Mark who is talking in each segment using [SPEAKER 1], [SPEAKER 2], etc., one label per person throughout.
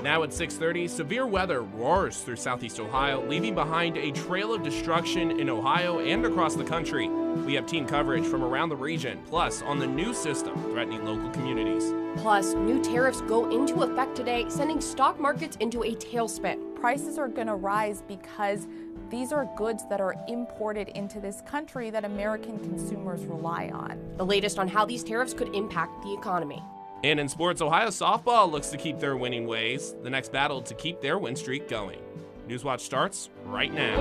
[SPEAKER 1] Now at 6:30, severe weather roars through southeast Ohio, leaving behind a trail of destruction in Ohio and across the country. We have team coverage from around the region, plus on the new system threatening local communities.
[SPEAKER 2] Plus, new tariffs go into effect today, sending stock markets into a tailspin.
[SPEAKER 3] Prices are going to rise because these are goods that are imported into this country that American consumers rely on.
[SPEAKER 2] The latest on how these tariffs could impact the economy.
[SPEAKER 1] And in sports, Ohio softball looks to keep their winning ways, the next battle to keep their win streak going. Newswatch starts right now.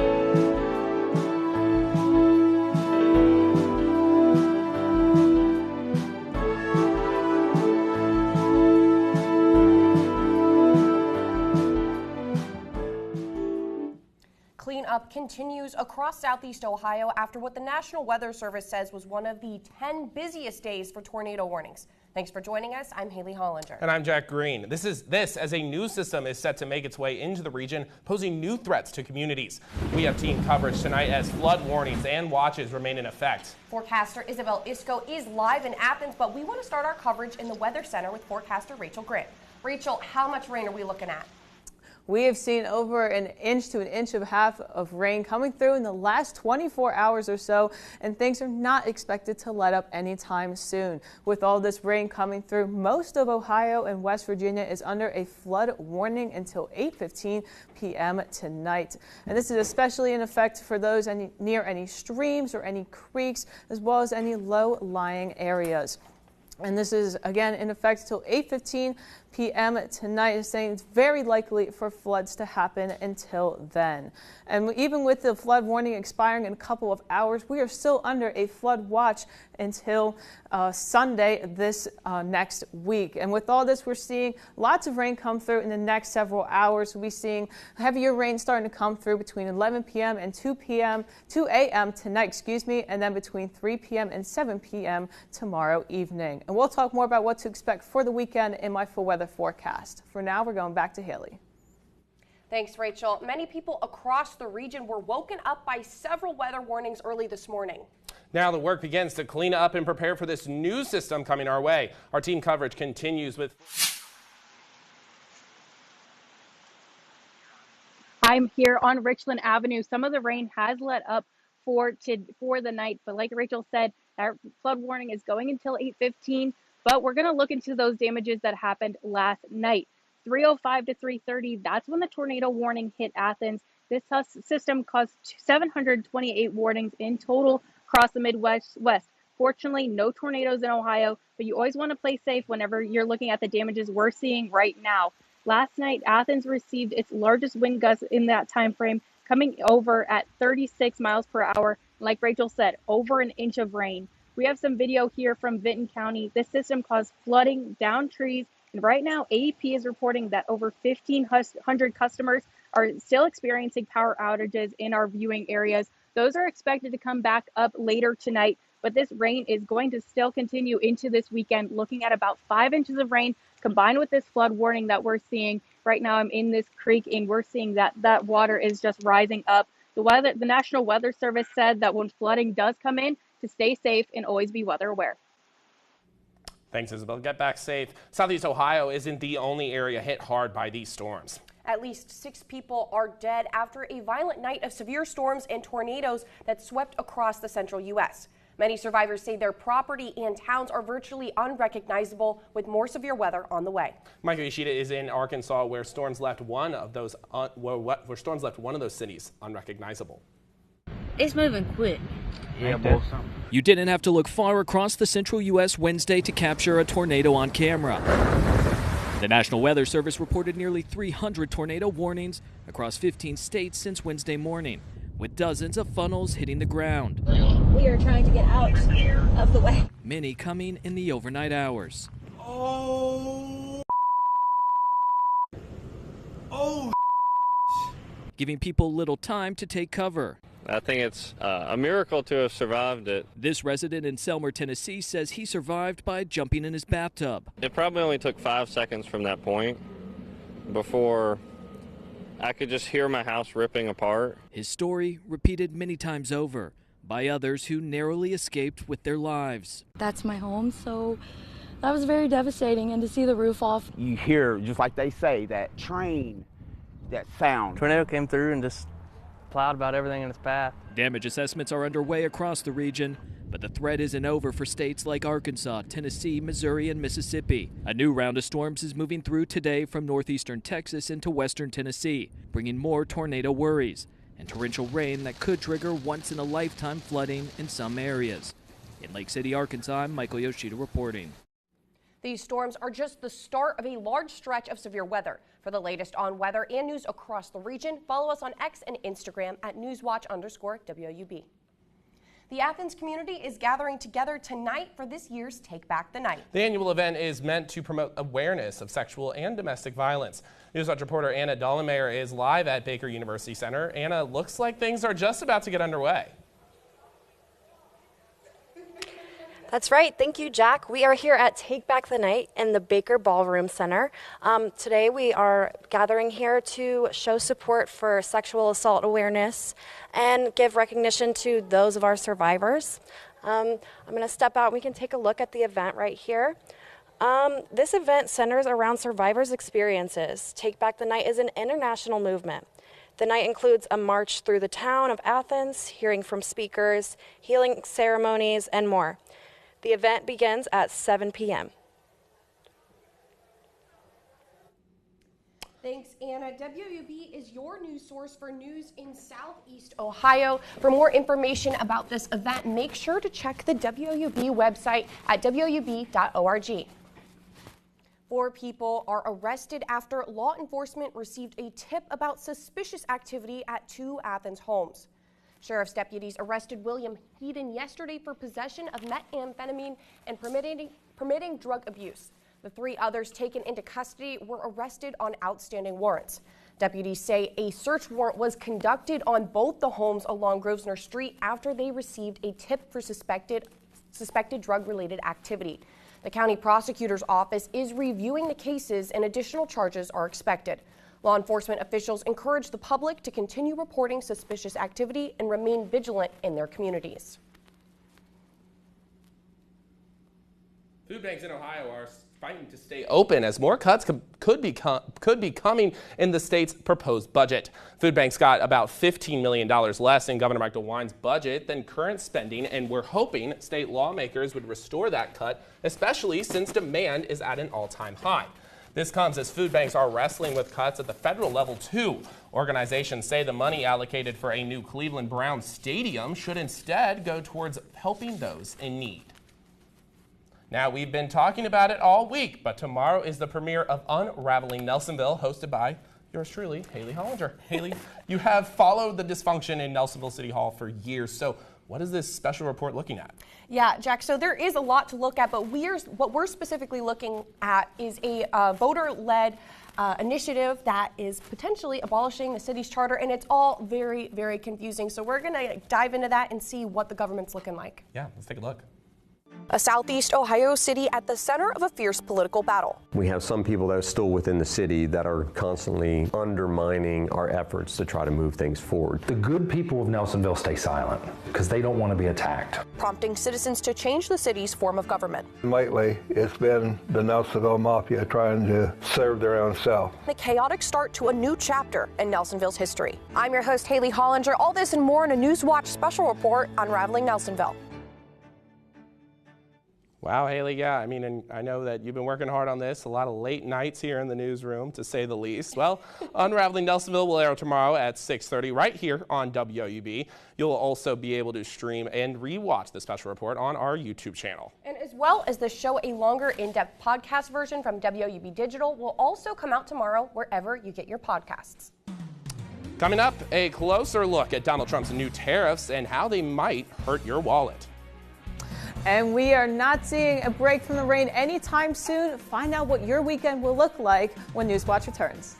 [SPEAKER 2] Cleanup continues across southeast Ohio after what the National Weather Service says was one of the 10 busiest days for tornado warnings. Thanks for joining us. I'm Haley Hollinger.
[SPEAKER 1] And I'm Jack Green. This as a new system is set to make its way into the region, posing new threats to communities. We have team coverage tonight as flood warnings and watches remain in effect.
[SPEAKER 2] Forecaster Isabel Isco is live in Athens, but we want to start our coverage in the Weather Center with forecaster Rachel Grant. Rachel, how much rain are we looking at?
[SPEAKER 4] We have seen over an inch to an inch and a half of rain coming through in the last 24 hours or so, and things are not expected to let up anytime soon. With all this rain coming through, most of Ohio and West Virginia is under a flood warning until 8:15 p.m. tonight. And this is especially in effect for those near any streams or any creeks, as well as any low-lying areas. And this is, again, in effect till 8:15 p.m. tonight, is saying it's very likely for floods to happen until then. And even with the flood warning expiring in a couple of hours, we are still under a flood watch until Sunday this next week. And with all this, we're seeing lots of rain come through in the next several hours. We'll be seeing heavier rain starting to come through between 11 p.m. and 2 a.m. tonight, and then between 3 p.m. and 7 p.m. tomorrow evening. And we'll talk more about what to expect for the weekend in my full weather forecast. For now, we're going back to Haley.
[SPEAKER 2] Thanks, Rachel. Many people across the region were woken up by several weather warnings early this morning.
[SPEAKER 1] Now the work begins to clean up and prepare for this new system coming our way. Our team coverage continues with...
[SPEAKER 5] I'm here on Richland Avenue. Some of the rain has let up for the night, but like Rachel said, our flood warning is going until 8:15, but we're going to look into those damages that happened last night. 3:05 to 3:30, that's when the tornado warning hit Athens. This system caused 728 warnings in total across the Midwest. Fortunately, no tornadoes in Ohio, but you always want to play safe whenever you're looking at the damages we're seeing right now. Last night, Athens received its largest wind gusts in that time frame, coming over at 36 miles per hour. Like Rachel said, over an inch of rain. We have some video here from Vinton County. This system caused flooding, down trees, and right now AEP is reporting that over 1,500 customers are still experiencing power outages in our viewing areas. Those are expected to come back up later tonight, but this rain is going to still continue into this weekend, looking at about 5 inches of rain combined with this flood warning that we're seeing. Right now I'm in this creek and we're seeing that water is just rising up. The National Weather Service said that when flooding does come in, to stay safe and always be weather aware.
[SPEAKER 1] Thanks, Isabel. Get back safe. Southeast Ohio isn't the only area hit hard by these storms.
[SPEAKER 2] At least 6 people are dead after a violent night of severe storms and tornadoes that swept across the central U.S. Many survivors say their property and towns are virtually unrecognizable, with more severe weather on the way. Micah Ishida is in Arkansas, where storms left one of those cities unrecognizable.
[SPEAKER 6] It's moving quick.
[SPEAKER 7] You didn't have to look far across the central U.S. Wednesday to capture a tornado on camera. The National Weather Service reported nearly 300 tornado warnings across 15 states since Wednesday morning, with dozens of funnels hitting the ground.
[SPEAKER 6] We are trying to get out of the way.
[SPEAKER 7] Many coming in the overnight hours. Giving people little time to take cover.
[SPEAKER 8] I think it's a miracle to have survived it.
[SPEAKER 7] This resident in Selmer, Tennessee says he survived by jumping in his bathtub.
[SPEAKER 8] It probably only took 5 seconds from that point before I could just hear my house ripping apart.
[SPEAKER 7] His story repeated many times over by others who narrowly escaped with their lives.
[SPEAKER 9] That's my home, so That was very devastating, and to see the roof off.
[SPEAKER 10] You hear, just like they say, that train, that sound.
[SPEAKER 11] Tornado came through and just plowed about everything in its path.
[SPEAKER 7] Damage assessments are underway across the region, but the threat isn't over for states like Arkansas, Tennessee, Missouri, and Mississippi. A new round of storms is moving through today from northeastern Texas into western Tennessee, bringing more tornado worries and torrential rain that could trigger once-in-a-lifetime flooding in some areas. In Lake City, Arkansas, I'm Michael Yoshida reporting.
[SPEAKER 2] These storms are just the start of a large stretch of severe weather. For the latest on weather and news across the region, follow us on X and Instagram at newswatch_WOUB. The Athens community is gathering together tonight for this year's Take Back the Night.
[SPEAKER 1] The annual event is meant to promote awareness of sexual and domestic violence. Newswatch reporter Anna Dollenmayer is live at Baker University Center. Anna, looks like things are just about to get underway.
[SPEAKER 12] That's right. Thank you, Jack. We are here at Take Back the Night in the Baker Ballroom Center. Today we are gathering here to show support for sexual assault awareness and give recognition to those of our survivors. I'm going to step out and we can take a look at the event right here. This event centers around survivors' experiences. Take Back the Night is an international movement. The night includes a march through the town of Athens, hearing from speakers, healing ceremonies, and more. The event begins at 7 p.m.
[SPEAKER 2] Thanks, Anna. WOUB is your news source for news in Southeast Ohio. For more information about this event, make sure to check the WOUB website at woub.org. 4 people are arrested after law enforcement received a tip about suspicious activity at 2 Athens homes. Sheriff's deputies arrested William Heaton yesterday for possession of methamphetamine and permitting drug abuse. The 3 others taken into custody were arrested on outstanding warrants. Deputies say a search warrant was conducted on both the homes along Grosvenor Street after they received a tip for suspected drug-related activity. The county prosecutor's office is reviewing the cases and additional charges are expected. Law enforcement officials encourage the public to continue reporting suspicious activity and remain vigilant in their communities.
[SPEAKER 1] Food banks in Ohio are fighting to stay open as more cuts could be coming in the state's proposed budget. Food banks got about $15 million less in Governor Mike DeWine's budget than current spending, and we're hoping state lawmakers would restore that cut, especially since demand is at an all-time high. This comes as food banks are wrestling with cuts at the federal level, too. Organizations say the money allocated for a new Cleveland Browns stadium should instead go towards helping those in need. Now, we've been talking about it all week, but tomorrow is the premiere of Unraveling Nelsonville, hosted by yours truly, Haley Hollinger. Haley, you have followed the dysfunction in Nelsonville City Hall for years, so what is this special report looking at?
[SPEAKER 2] Yeah, Jack, so there is a lot to look at, but what we're specifically looking at is a voter-led initiative that is potentially abolishing the city's charter, and it's all very, very confusing. So we're going to dive into that and see what the government's looking like.
[SPEAKER 1] Yeah, let's take a look.
[SPEAKER 2] A Southeast Ohio city at the center of a fierce political battle.
[SPEAKER 13] We have some people that are still within the city that are constantly undermining our efforts to try to move things forward.
[SPEAKER 14] The good people of Nelsonville stay silent because they don't want to be attacked.
[SPEAKER 2] Prompting citizens to change the city's form of government.
[SPEAKER 15] Lately, it's been the Nelsonville Mafia trying to serve their own self.
[SPEAKER 2] The chaotic start to a new chapter in Nelsonville's history. I'm your host, Haley Hollinger. All this and more in a Newswatch special report, Unraveling Nelsonville.
[SPEAKER 1] Wow, Haley, yeah, I mean, and I know that you've been working hard on this, a lot of late nights here in the newsroom, to say the least. Well, Unraveling Nelsonville will air tomorrow at 6:30 right here on WOUB. You'll also be able to stream and rewatch the special report on our YouTube channel.
[SPEAKER 2] And as well as the show, a longer in-depth podcast version from WOUB Digital will also come out tomorrow wherever you get your podcasts.
[SPEAKER 1] Coming up, a closer look at Donald Trump's new tariffs and how they might hurt your wallet.
[SPEAKER 4] And we are not seeing a break from the rain anytime soon. Find out what your weekend will look like when Newswatch returns.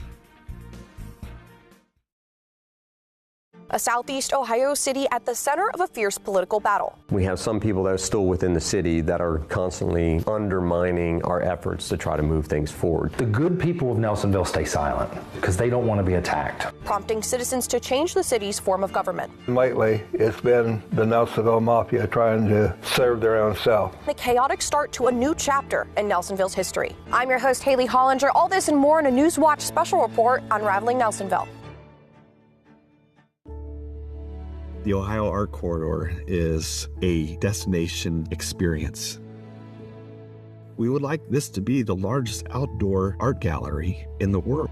[SPEAKER 2] a southeast Ohio city at the center of a fierce political battle.
[SPEAKER 13] We have some people that are still within the city that are constantly undermining our efforts to try to move things forward.
[SPEAKER 14] The good people of Nelsonville stay silent because they don't want to be attacked.
[SPEAKER 2] Prompting citizens to change the city's form of government.
[SPEAKER 15] Lately, it's been the Nelsonville Mafia trying to serve their own self.
[SPEAKER 2] The chaotic start to a new chapter in Nelsonville's history. I'm your host, Haley Hollinger. All this and more in a Newswatch special report Unraveling Nelsonville.
[SPEAKER 16] The Ohio Art Corridor is a destination experience. We would like this to be the largest outdoor art gallery in the world.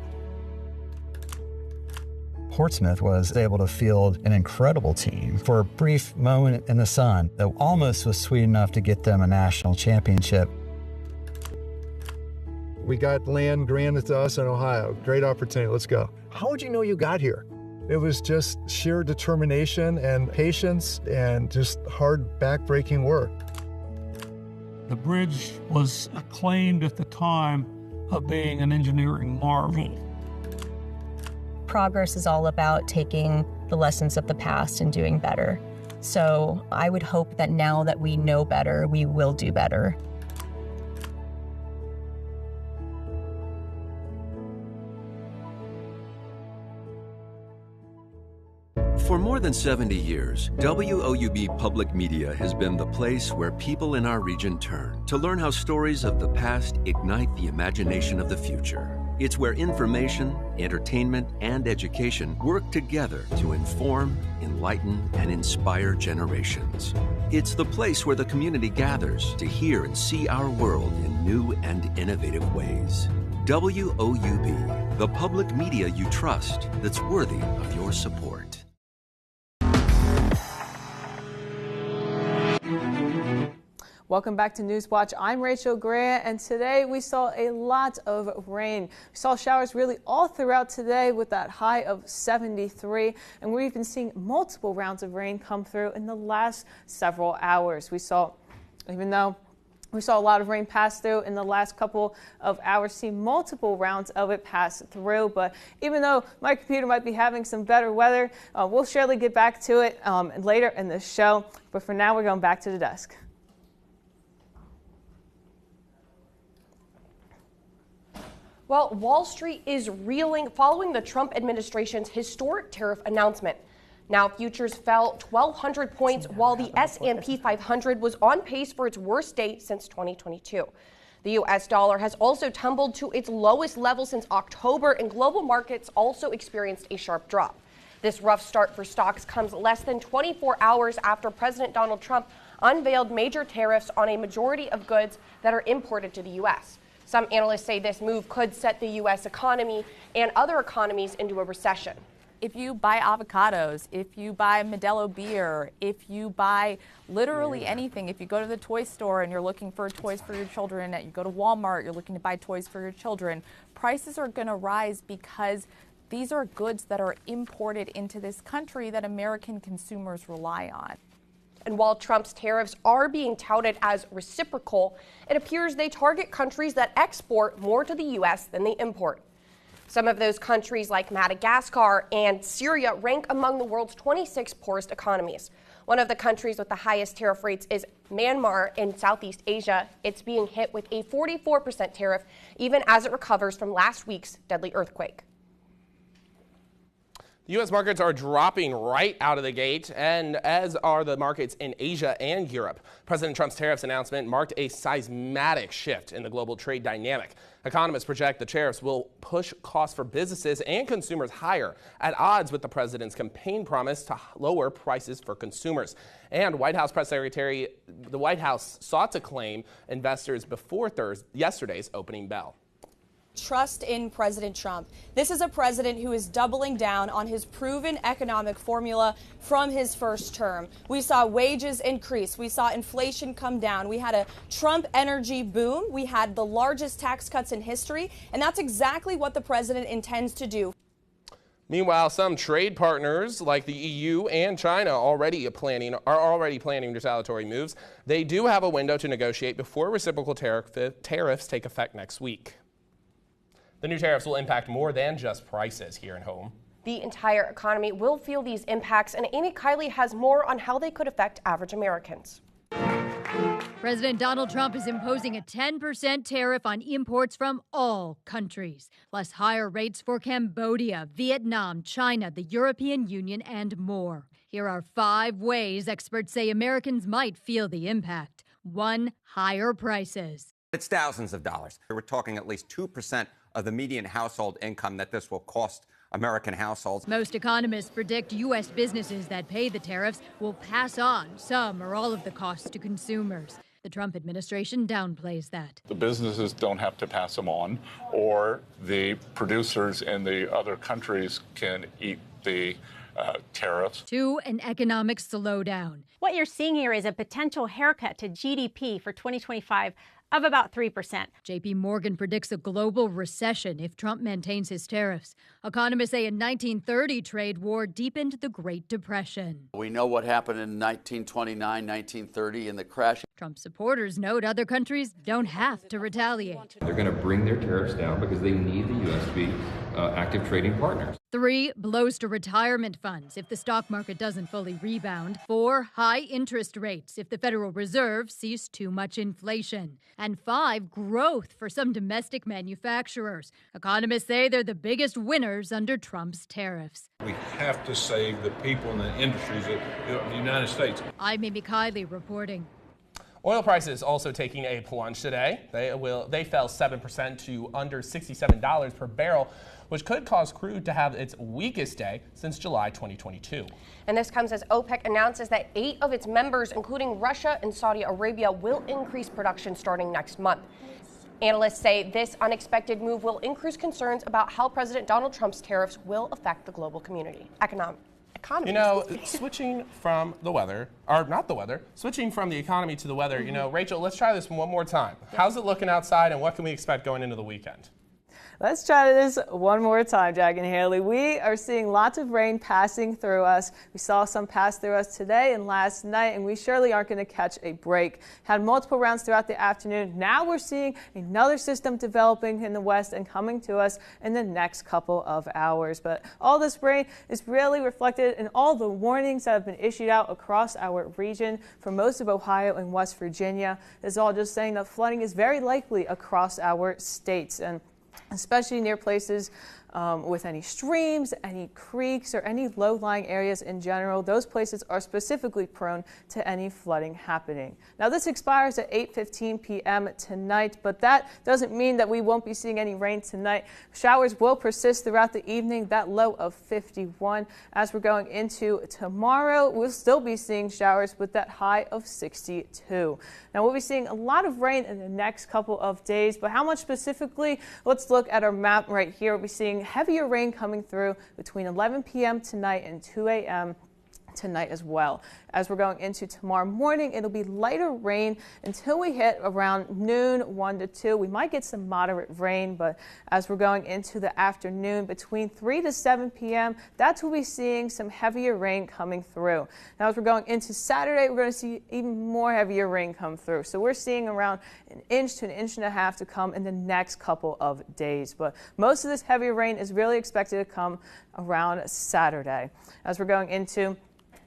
[SPEAKER 17] Portsmouth was able to field an incredible team for a brief moment in the sun that almost was sweet enough to get them a national championship.
[SPEAKER 18] We got land granted to us in Ohio. Great opportunity. Let's go. How would you know you got here? It was just sheer determination and patience and just hard, back-breaking work.
[SPEAKER 19] The bridge was acclaimed at the time of being an engineering marvel.
[SPEAKER 20] Progress is all about taking the lessons of the past and doing better. So I would hope that now that we know better, we will do better.
[SPEAKER 21] For more than 70 years, WOUB Public Media has been the place where people in our region turn to learn how stories of the past ignite the imagination of the future. It's where information, entertainment, and education work together to inform, enlighten, and inspire generations. It's the place where the community gathers to hear and see our world in new and innovative ways. WOUB, the public media you trust that's worthy of your support.
[SPEAKER 4] Welcome back to Newswatch. I'm Rachel Grant, and today we saw a lot of rain. We saw showers really all throughout today with that high of 73, and we've been seeing multiple rounds of rain come through in the last several hours. Even though we saw a lot of rain pass through in the last couple of hours, see multiple rounds of it pass through. But even though my computer might be having some better weather, we'll surely get back to it later in the show. But for now, we're going back to the desk.
[SPEAKER 2] Well, Wall Street is reeling following the Trump administration's historic tariff announcement. Now, futures fell 1,200 points while the S&P 500 was on pace for its worst day since 2022. The U.S. dollar has also tumbled to its lowest level since October, and global markets also experienced a sharp drop. This rough start for stocks comes less than 24 hours after President Donald Trump unveiled major tariffs on a majority of goods that are imported to the U.S. Some analysts say this move could set the U.S. economy and other economies into a recession.
[SPEAKER 3] If you buy avocados, if you buy Modelo beer, if you buy literally anything, if you go to the toy store and you're looking for toys for your children, you go to Walmart, you're looking to buy toys for your children, prices are going to rise because these are goods that are imported into this country that American consumers rely on.
[SPEAKER 2] And while Trump's tariffs are being touted as reciprocal, it appears they target countries that export more to the U.S. than they import. Some of those countries, like Madagascar and Syria, rank among the world's 26 poorest economies. One of the countries with the highest tariff rates is Myanmar in Southeast Asia. It's being hit with a 44% tariff, even as it recovers from last week's deadly earthquake.
[SPEAKER 1] The U.S. markets are dropping right out of the gate, and as are the markets in Asia and Europe. President Trump's tariffs announcement marked a seismic shift in the global trade dynamic. Economists project the tariffs will push costs for businesses and consumers higher, at odds with the president's campaign promise to lower prices for consumers. And White House press secretary, the White House sought to claim investors before yesterday's opening bell.
[SPEAKER 22] Trust in President Trump. This is a president who is doubling down on his proven economic formula from his first term. We saw wages increase. We saw inflation come down. We had a Trump energy boom. We had the largest tax cuts in history. And that's exactly what the president intends to do.
[SPEAKER 1] Meanwhile, some trade partners like the EU and China are already planning retaliatory moves. They do have a window to negotiate before reciprocal tariffs take effect next week. The new tariffs will impact more than just prices here at home.
[SPEAKER 2] The entire economy will feel these impacts, and Amy Kiley has more on how they could affect average Americans.
[SPEAKER 5] President Donald Trump is imposing a 10% tariff on imports from all countries, plus higher rates for Cambodia, Vietnam, China, the European Union, and more. Here are 5 ways experts say Americans might feel the impact. 1. Higher prices.
[SPEAKER 6] It's thousands of dollars. We're talking at least 2% of the median household income that this will cost American households.
[SPEAKER 5] Most economists predict U.S. businesses that pay the tariffs will pass on some or all of the costs to consumers. The Trump administration downplays that.
[SPEAKER 23] The businesses don't have to pass them on, or the producers in the other countries can eat the tariffs.
[SPEAKER 5] 2. An economic slowdown.
[SPEAKER 24] What you're seeing here is a potential haircut to GDP for 2025 of about 3%.
[SPEAKER 5] J.P. Morgan predicts a global recession if Trump maintains his tariffs. Economists say a 1930 trade war deepened the Great Depression.
[SPEAKER 25] We know what happened in 1929, 1930 in the crash.
[SPEAKER 5] Trump supporters note other countries don't have to retaliate.
[SPEAKER 26] They're going to bring their tariffs down because they need the U.S. to be active trading partners.
[SPEAKER 5] 3. Blows to retirement funds if the stock market doesn't fully rebound. 4. High interest rates if the Federal Reserve sees too much inflation. And 5. Growth for some domestic manufacturers. Economists say they're the biggest winners under Trump's tariffs.
[SPEAKER 27] We have to save the people and the industries of the United States.
[SPEAKER 5] I'm Amy Kiley reporting.
[SPEAKER 1] Oil prices also taking a plunge today. They fell 7% to under $67 per barrel, which could cause crude to have its weakest day since July 2022.
[SPEAKER 2] And this comes as OPEC announces that 8 of its members, including Russia and Saudi Arabia, will increase production starting next month. Analysts say this unexpected move will increase concerns about how President Donald Trump's tariffs will affect the global economy.
[SPEAKER 1] You know, switching from the weather, or not the weather, switching from the economy to the weather, you know, Rachel, let's try this one more time. How's it looking outside, and what can we expect going into the weekend?
[SPEAKER 4] Let's try this one more time, Jack and Haley. We are seeing lots of rain passing through us. We saw some pass through us today and last night, and we surely aren't going to catch a break. Had multiple rounds throughout the afternoon. Now we're seeing another system developing in the west and coming to us in the next couple of hours. But all this rain is really reflected in all the warnings that have been issued out across our region for most of Ohio and West Virginia. It's all just saying that flooding is very likely across our states, and especially near places with any streams, any creeks, or any low-lying areas in general. Those places are specifically prone to any flooding happening. Now, this expires at 8:15 p.m. tonight, but that doesn't mean that we won't be seeing any rain tonight. Showers will persist throughout the evening, that low of 51. As we're going into tomorrow, we'll still be seeing showers with that high of 62. Now, we'll be seeing a lot of rain in the next couple of days, but how much specifically? Let's look at our map right here. We'll be seeing heavier rain coming through between 11 p.m. tonight and 2 a.m. tonight as well. As we're going into tomorrow morning, it'll be lighter rain until we hit around noon, 1 to 2. We might get some moderate rain, but as we're going into the afternoon, between 3 to 7 p.m., that's when we're seeing some heavier rain coming through. Now, as we're going into Saturday, we're going to see even more heavier rain come through. So we're seeing around 1 inch to 1.5 inches to come in the next couple of days. But most of this heavier rain is really expected to come around Saturday. As we're going into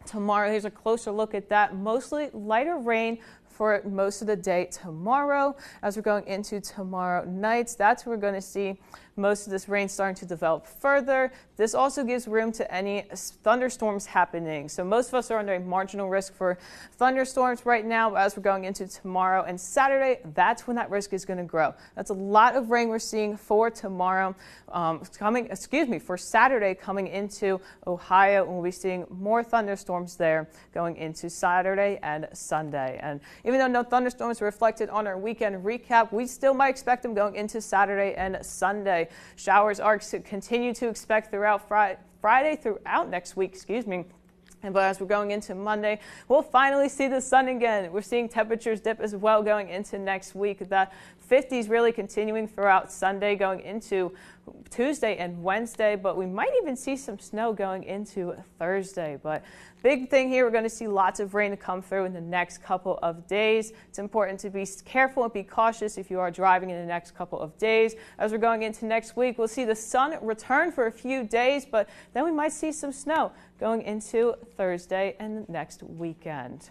[SPEAKER 4] tomorrow, here's a closer look at that. Mostly lighter rain for most of the day tomorrow. As we're going into tomorrow nights, that's where we're going to see most of this rain starting to develop further. This also gives room to any thunderstorms happening. So most of us are under a marginal risk for thunderstorms right now. But as we're going into tomorrow and Saturday, that's when that risk is going to grow. That's a lot of rain we're seeing for tomorrow, for Saturday coming into Ohio. And we'll be seeing more thunderstorms there going into Saturday and Sunday. And even though no thunderstorms are reflected on our weekend recap, we still might expect them going into Saturday and Sunday. Showers are continue to expect throughout Friday throughout next week, But as we're going into Monday, we'll finally see the sun again. We're seeing temperatures dip as well going into next week. That 50s really continuing throughout Sunday, going into Tuesday and Wednesday, but we might even see some snow going into Thursday. But big thing here, we're going to see lots of rain to come through in the next couple of days. It's important to be careful and be cautious if you are driving in the next couple of days. As we're going into next week, we'll see the sun return for a few days, but then we might see some snow going into Thursday and next weekend.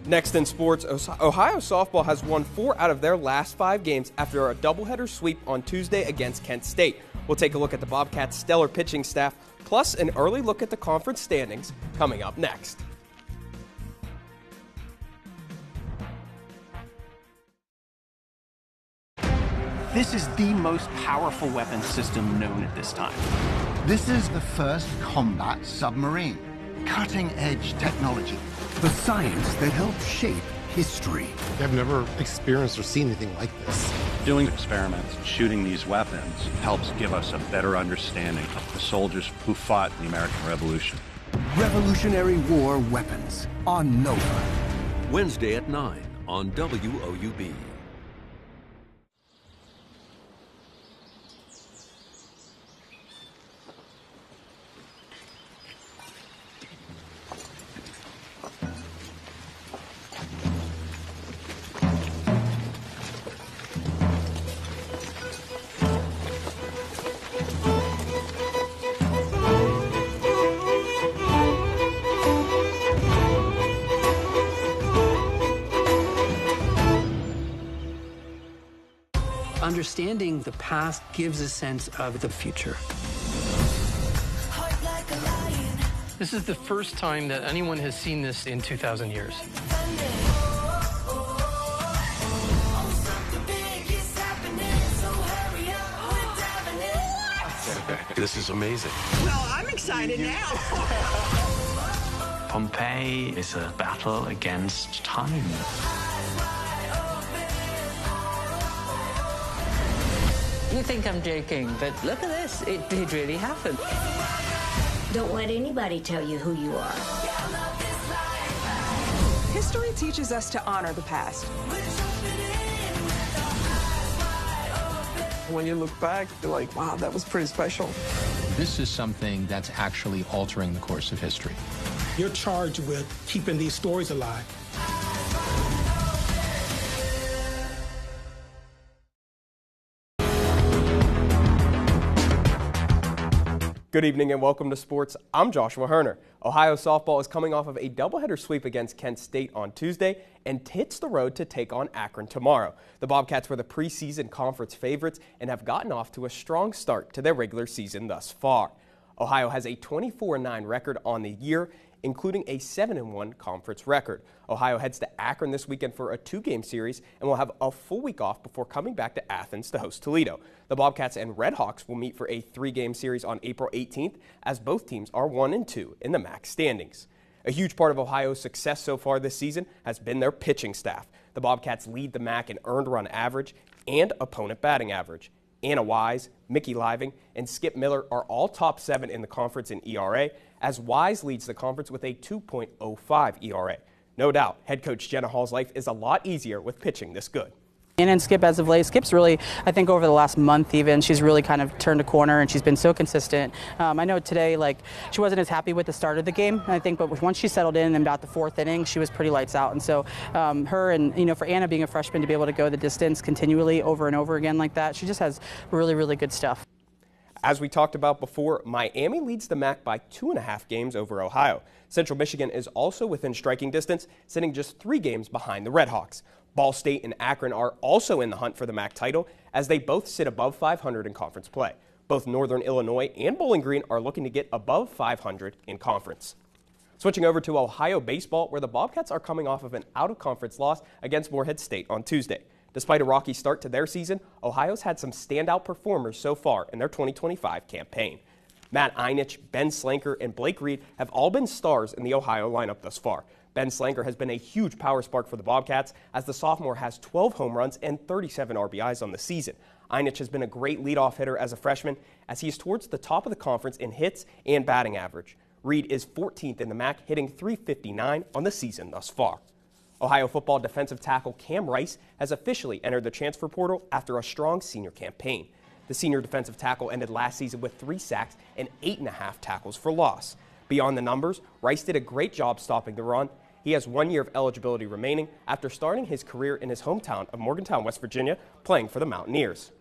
[SPEAKER 7] Next in sports, Ohio softball has won 4 out of their last 5 games after a doubleheader sweep on Tuesday against Kent State. We'll take a look at the Bobcats' stellar pitching staff, plus an early look at the conference standings coming up next.
[SPEAKER 8] This is the most powerful weapons system known at this time.
[SPEAKER 9] This is the first combat submarine. Cutting-edge technology.
[SPEAKER 10] The science that helps shape history.
[SPEAKER 11] I've never experienced or seen anything like this.
[SPEAKER 12] Doing experiments, shooting these weapons, helps give us a better understanding of the soldiers who fought in the American Revolution.
[SPEAKER 10] Revolutionary War weapons on Nova.
[SPEAKER 21] Wednesday at 9 on WOUB.
[SPEAKER 13] Understanding the past gives a sense of the future. This is the first time that anyone has seen this in 2,000 years.
[SPEAKER 12] This is amazing.
[SPEAKER 28] Well, I'm excited now.
[SPEAKER 13] Pompeii is a battle against time.
[SPEAKER 29] You think I'm joking, but look at this. It did really happen.
[SPEAKER 30] Don't let anybody tell you who you are.
[SPEAKER 31] History teaches us to honor the past.
[SPEAKER 32] When you look back, you're like, wow, that was pretty special.
[SPEAKER 33] This is something that's actually altering the course of history.
[SPEAKER 34] You're charged with keeping these stories alive.
[SPEAKER 7] Good evening and welcome to sports. I'm Joshua Herner. Ohio softball is coming off of a doubleheader sweep against Kent State on Tuesday and hits the road to take on Akron tomorrow. The Bobcats were the preseason conference favorites and have gotten off to a strong start to their regular season thus far. Ohio has a 24-9 record on the year, including a 7-1 conference record. Ohio heads to Akron this weekend for a 2-game series and will have a full week off before coming back to Athens to host Toledo. The Bobcats and Redhawks will meet for a 3-game series on April 18th, as both teams are 1-2 in the MAC standings. A huge part of Ohio's success so far this season has been their pitching staff. The Bobcats lead the MAC in earned run average and opponent batting average. Anna Wise, Mickey Living, and Skip Miller are all top 7 in the conference in ERA, as Wise leads the conference with a 2.05 ERA. No doubt, head coach Jenna Hall's life is a lot easier with pitching this good.
[SPEAKER 35] And Skip as of late, Skip's really, I think over the last month even, she's really kind of turned a corner and she's been so consistent. I know today, she wasn't as happy with the start of the game, I think, but once she settled in and about the 4th inning, she was pretty lights out. And so her and, for Anna being a freshman to be able to go the distance continually over and over again like that, she just has really, really good stuff.
[SPEAKER 7] As we talked about before, Miami leads the MAC by 2.5 games over Ohio. Central Michigan is also within striking distance, sitting just 3 games behind the Redhawks. Ball State and Akron are also in the hunt for the MAC title, as they both sit above 500 in conference play. Both Northern Illinois and Bowling Green are looking to get above 500 in conference. Switching over to Ohio baseball, where the Bobcats are coming off of an out-of-conference loss against Morehead State on Tuesday. Despite a rocky start to their season, Ohio's had some standout performers so far in their 2025 campaign. Matt Einich, Ben Slanker, and Blake Reed have all been stars in the Ohio lineup thus far. Ben Slanker has been a huge power spark for the Bobcats, as the sophomore has 12 home runs and 37 RBIs on the season. Einich has been a great leadoff hitter as a freshman, as he is towards the top of the conference in hits and batting average. Reed is 14th in the MAC, hitting .359 on the season thus far. Ohio football defensive tackle Cam Rice has officially entered the transfer portal after a strong senior campaign. The senior defensive tackle ended last season with 3 sacks and 8.5 tackles for loss. Beyond the numbers, Rice did a great job stopping the run. He has 1 year of eligibility remaining after starting his career in his hometown of Morgantown, West Virginia, playing for the Mountaineers.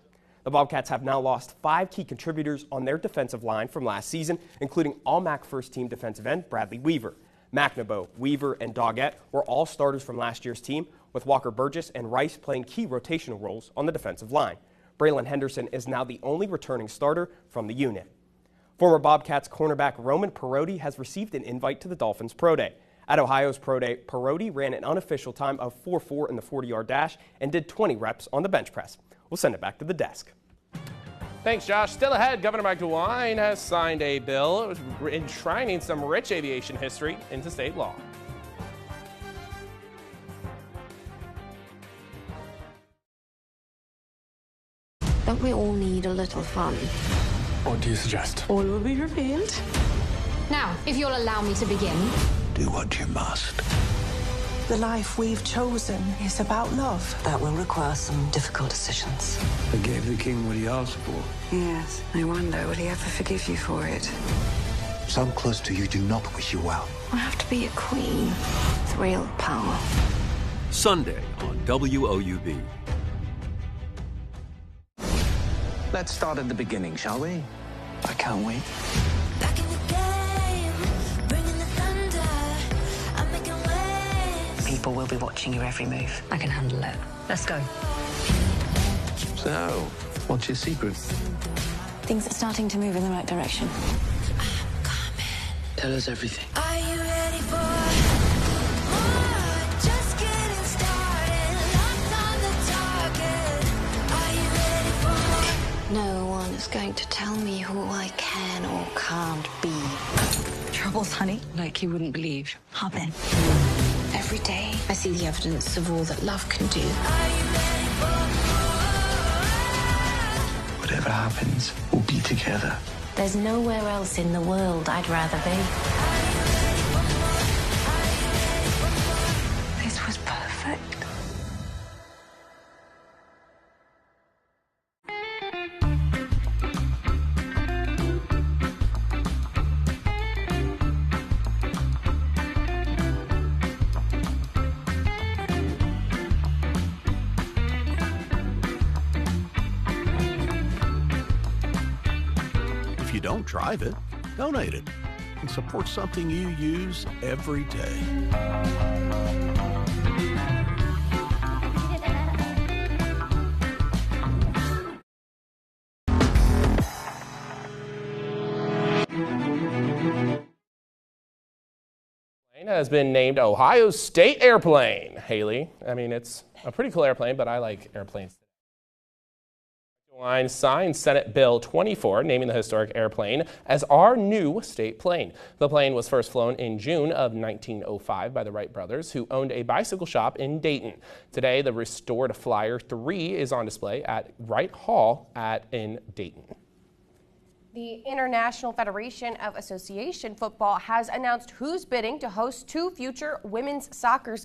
[SPEAKER 7] The Bobcats have now lost 5 key contributors on their defensive line from last season, including All-MAC first-team defensive end Bradley Weaver. McNaboe, Weaver, and Doggett were all starters from last year's team, with Walker Burgess and Rice playing key rotational roles on the defensive line. Braylon Henderson is now the only returning starter from the unit. Former Bobcats cornerback Roman Perotti has received an invite to the Dolphins Pro Day. At Ohio's Pro Day, Perotti ran an unofficial time of 4.4 in the 40-yard dash and did 20 reps on the bench press. We'll send it back to the desk.
[SPEAKER 1] Thanks, Josh. Still ahead, Governor Mike DeWine has signed a bill enshrining some rich aviation history into state law.
[SPEAKER 30] Don't we all need a little fun?
[SPEAKER 34] What do you suggest?
[SPEAKER 31] All will be revealed.
[SPEAKER 3] Now, if you'll allow me to begin.
[SPEAKER 9] Do what you must.
[SPEAKER 31] The life we've chosen is about love.
[SPEAKER 30] That will require some difficult decisions.
[SPEAKER 9] I gave the king what he asked for.
[SPEAKER 30] Yes, I wonder, will he ever forgive you for it?
[SPEAKER 9] Some close to you do not wish you well.
[SPEAKER 30] I have to be a queen with real power.
[SPEAKER 21] Sunday on WOUB.
[SPEAKER 8] Let's start at the beginning, shall we? I can't wait.
[SPEAKER 30] People will be watching your every move. I can handle it. Let's go.
[SPEAKER 8] So, what's your secret?
[SPEAKER 30] Things are starting to move in the right direction.
[SPEAKER 8] Tell us everything.
[SPEAKER 30] Are you ready for more? Just getting started. Locked on the target. Are you ready for more? No one is going to tell me who I can or can't be. Troubles, honey? Like you wouldn't believe. Hop in. Every day, I see the evidence of all that love can do.
[SPEAKER 8] Whatever happens, we'll be together.
[SPEAKER 30] There's nowhere else in the world I'd rather be. This was perfect.
[SPEAKER 6] If you don't drive it, donate it and support something you use every day.
[SPEAKER 1] Has been named Ohio State Airplane. Haley, I mean, it's a pretty cool airplane, but I like airplanes. DeWine signed Senate Bill 24, naming the historic airplane as our new state plane. The plane was first flown in June of 1905 by the Wright brothers, who owned a bicycle shop in Dayton. Today, the restored Flyer 3 is on display at Wright Hall in Dayton.
[SPEAKER 2] The International Federation of Association Football has announced who's bidding to host 2 future women's soccer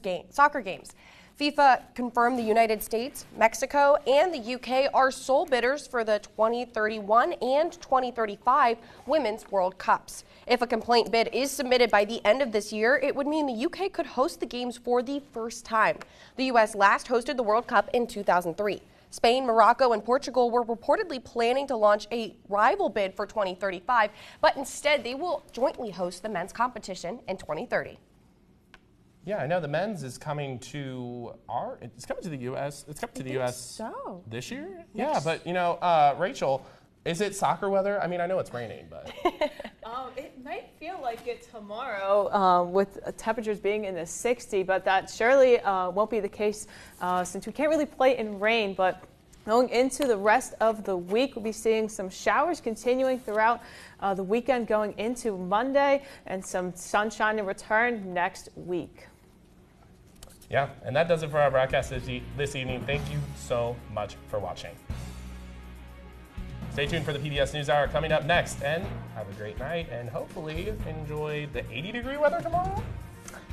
[SPEAKER 2] games. FIFA confirmed the United States, Mexico, and the UK are sole bidders for the 2031 and 2035 Women's World Cups. If a complaint bid is submitted by the end of this year, it would mean the UK could host the games for the first time. The US last hosted the World Cup in 2003. Spain, Morocco, and Portugal were reportedly planning to launch a rival bid for 2035, but instead they will jointly host the men's competition in 2030.
[SPEAKER 1] Yeah, I know the men's is coming to it's coming to the U.S. It's coming to the U.S. This year? Yeah, but you know, Rachel, is it soccer weather? I mean, I know it's raining, but.
[SPEAKER 4] It might feel like it tomorrow with temperatures being in the 60s, but that surely won't be the case since we can't really play in rain. But going into the rest of the week, we'll be seeing some showers continuing throughout the weekend going into Monday and some sunshine in return next week.
[SPEAKER 1] Yeah, and that does it for our broadcast this evening. Thank you so much for watching. Stay tuned for the PBS NewsHour coming up next, and have a great night, and hopefully enjoy the 80-degree weather tomorrow.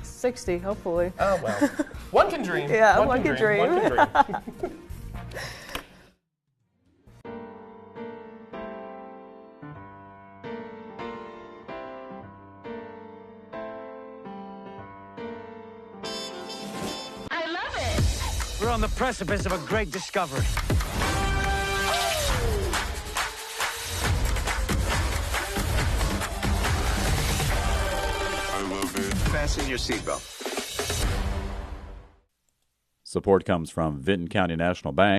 [SPEAKER 4] 60, hopefully.
[SPEAKER 7] Oh, well. One can dream.
[SPEAKER 4] Yeah, one can dream.
[SPEAKER 7] One can dream.
[SPEAKER 5] We're on the precipice of a great discovery.
[SPEAKER 11] I love it.
[SPEAKER 14] Fasten your seatbelt.
[SPEAKER 15] Support comes from Vinton County National Bank.